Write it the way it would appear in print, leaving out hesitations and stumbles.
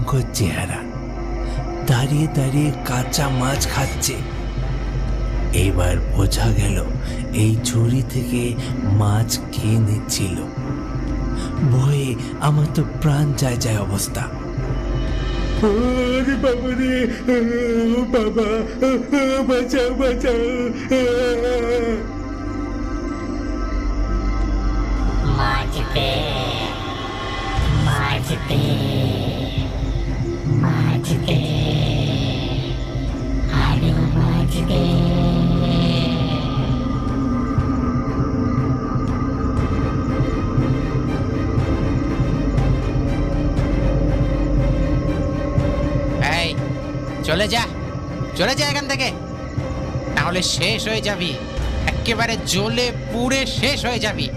ভয়ঙ্কর চেহারা, দাঁড়িয়ে দাঁড়িয়ে কাঁচা মাছ খাচ্ছে। এবার বোঝা গেল এই ঝুড়ি থেকে মাছ খেয়ে নিচ্ছিল। ভয়ে আমার তো প্রাণ যায় যায় অবস্থা। ওরে বাবা রে, ও বাবা, বাঁচাও বাঁচাও। মাছ দে, মাছ দে, মাছ দে, আরো মাছ দে। এই চলে যা, চলে যা এখান থেকে, তাহলে শেষ হয়ে যাবি, একেবারে জ্বলে পুড়ে শেষ হয়ে যাবি।